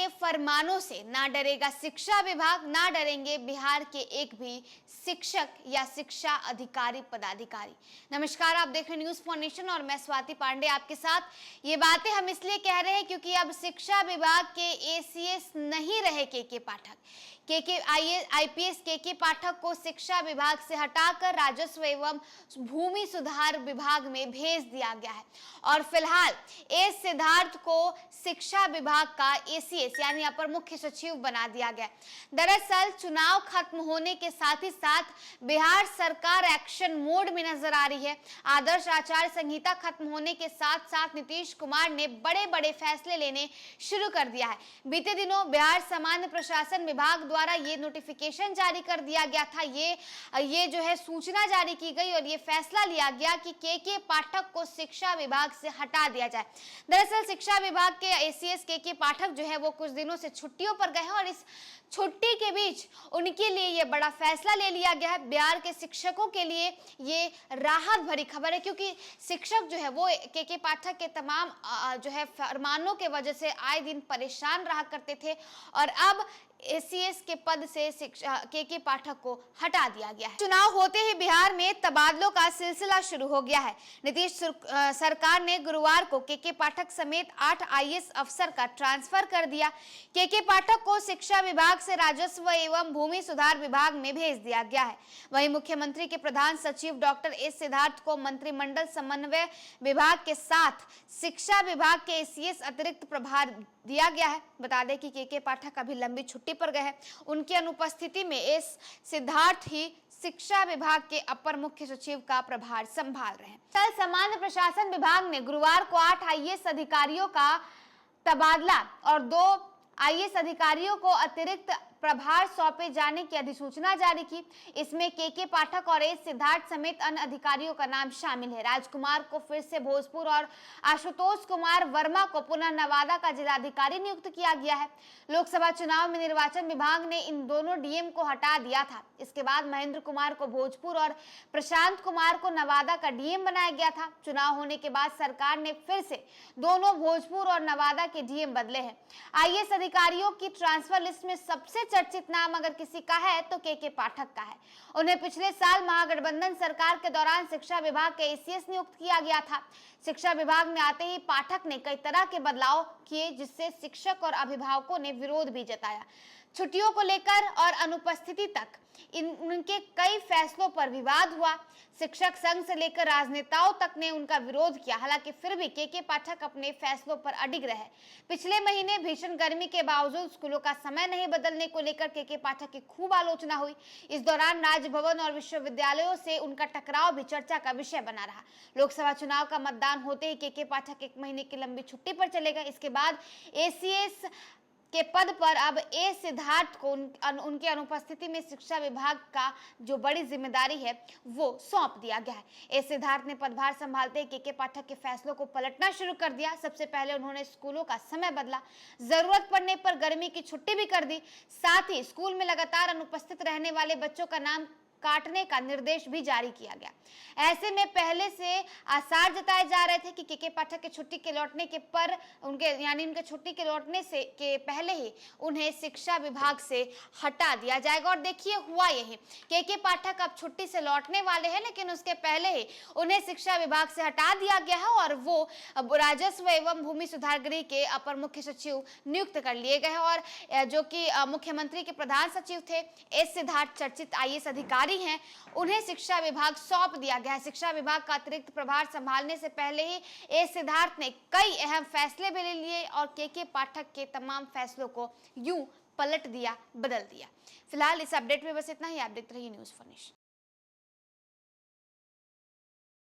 के फरमानों से ना डरेगा शिक्षा विभाग, ना डरेंगे बिहार के एक भी शिक्षक या शिक्षा अधिकारी पदाधिकारी। नमस्कार, आप देख रहे हैं न्यूज फॉर नेशन और मैं स्वाति पांडे आपके साथ। ये बातें हम इसलिए कह रहे हैं क्योंकि अब शिक्षा विभाग के एसीएस नहीं रहे के पाठक। आईपीएस के पाठक को शिक्षा विभाग से हटाकर राजस्व एवं भूमि सुधार विभाग में भेज दिया गया है और फिलहाल एस सिद्धार्थ को शिक्षा विभाग का एसीएस यानी अपर मुख्य सचिव बना दिया गया। दरअसल चुनाव खत्म होने के साथ ही साथ बिहार सरकार एक्शन मोड में नजर आ रही है। आदर्श आचार संहिता खत्म होने के साथ साथ नीतीश कुमार ने बड़े बड़े फैसले लेने शुरू कर दिया है। बीते दिनों बिहार सामान्य प्रशासन विभाग द्वारा ये नोटिफिकेशन जारी कर दिया गया था, ये जो है सूचना जारी की गई और ये फैसला लिया गया कि के पाठक को शिक्षा विभाग से हटा दिया जाए। दरअसल शिक्षा विभाग के एसीएस के पाठक जो है वो कुछ दिनों से छुट्टियों पर गए हैं और इस छुट्टी के बीच उनके लिए ये बड़ा फैसला ले लिया गया है। बिहार के शिक्षकों के लिए ये राहत भरी खबर है क्योंकि शिक्षक जो है वो के पाठक के तमाम जो है फरमानों के वजह से आए दिन परेशान रहा करते थे और अब एसीएस के पद से शिक्षा के पाठक को हटा दिया गया है। चुनाव होते ही बिहार में तबादलों का सिलसिला शुरू हो गया है। नीतीश सरकार ने गुरुवार को के पाठक समेत 8 आईएएस अफसर का ट्रांसफर कर दिया। के पाठक को शिक्षा विभाग से राजस्व एवं भूमि सुधार विभाग में भेज दिया गया है। वहीं मुख्यमंत्री के प्रधान सचिव डॉक्टर एस सिद्धार्थ को मंत्रिमंडल समन्वय विभाग के साथ शिक्षा विभाग के एसीएस अतिरिक्त प्रभार दिया गया है। बता दें कि के पाठक अभी लंबी छुट्टी पर गए हैं। उनकी अनुपस्थिति में एस सिद्धार्थ ही शिक्षा विभाग के अपर मुख्य सचिव का प्रभार संभाल रहे हैं। कल सामान्य प्रशासन विभाग ने गुरुवार को 8 आईएएस अधिकारियों का तबादला और 2 आईएएस अधिकारियों को अतिरिक्त प्रभार सौंपे जाने की अधिसूचना जारी की। इसमें के पाठक और एस सिद्धार्थ समेत अन्य अधिकारियों का नाम शामिल है। राजकुमार को फिर से भोजपुर और आशुतोष कुमार वर्मा को पुनः नवादा का जिलाधिकारी नियुक्त किया गया है। लोकसभा चुनाव में निर्वाचन विभाग ने इन दोनों डीएम को हटा दिया था। इसके बाद महेंद्र कुमार को भोजपुर और प्रशांत कुमार को नवादा का डीएम बनाया गया था। चुनाव होने के बाद सरकार ने फिर से दोनों भोजपुर और नवादा के डीएम बदले हैं। आईएएस अधिकारियों की ट्रांसफर लिस्ट में सबसे चर्चित नाम अगर किसी का है तो के पाठक का है। उन्हें पिछले साल महागठबंधन सरकार के दौरान शिक्षा विभाग के एसीएस नियुक्त किया गया था। शिक्षा विभाग में आते ही पाठक ने कई तरह के बदलाव किए जिससे शिक्षक और अभिभावकों ने विरोध भी जताया। छुट्टियों को लेकर और अनुपस्थिति तक उनके कई फैसलों पर विवाद हुआ। शिक्षक संघ से लेकर राजनेताओं तक ने उनका विरोध किया। हालांकि फिर भी के पाठक अपने फैसलों पर अडिग रहे। पिछले महीने भीषण गर्मी के बावजूद स्कूलों का समय नहीं बदलने को लेकर के पाठक की खूब आलोचना हुई। इस दौरान राजभवन और विश्वविद्यालयों से उनका टकराव भी चर्चा का विषय बना रहा। लोकसभा चुनाव का मतदान होते ही के पाठक 1 महीने की लंबी छुट्टी पर चले गए। इसके बाद एसीएस के पद पर अब एस सिद्धार्थ को उनके अनुपस्थिति में शिक्षा विभाग का जो बड़ी जिम्मेदारी है वो सौंप दिया गया है। एस सिद्धार्थ ने पदभार संभालते ही के पाठक के फैसलों को पलटना शुरू कर दिया। सबसे पहले उन्होंने स्कूलों का समय बदला, जरूरत पड़ने पर गर्मी की छुट्टी भी कर दी। साथ ही स्कूल में लगातार अनुपस्थित रहने वाले बच्चों का नाम काटने का निर्देश भी जारी किया गया। ऐसे में पहले से आसार जताए जा रहे थे कि के पाठक के छुट्टी के लौटने के पर उनके छुट्टी के लौटने से के पहले ही उन्हें शिक्षा विभाग से हटा दिया जाएगा। और देखिए हुआ यही, के पाठक अब छुट्टी से लौटने वाले हैं लेकिन उसके पहले ही उन्हें शिक्षा विभाग से हटा दिया गया है और वो राजस्व एवं भूमि सुधार गृह के अपर मुख्य सचिव नियुक्त कर लिए गए हैं। और जो कि मुख्यमंत्री के प्रधान सचिव थे एस सिद्धार्थ चर्चित आईएएस अधिकारी हैं, उन्हें शिक्षा विभाग सौंप दिया गया है। शिक्षा विभाग का अतिरिक्त प्रभार संभालने से पहले ही एस सिद्धार्थ ने कई अहम फैसले भी ले लिए और के पाठक के तमाम फैसलों को यूं पलट दिया, बदल दिया। फिलहाल इस अपडेट में बस इतना ही। आप देखते रहिए न्यूज फॉर नेशन।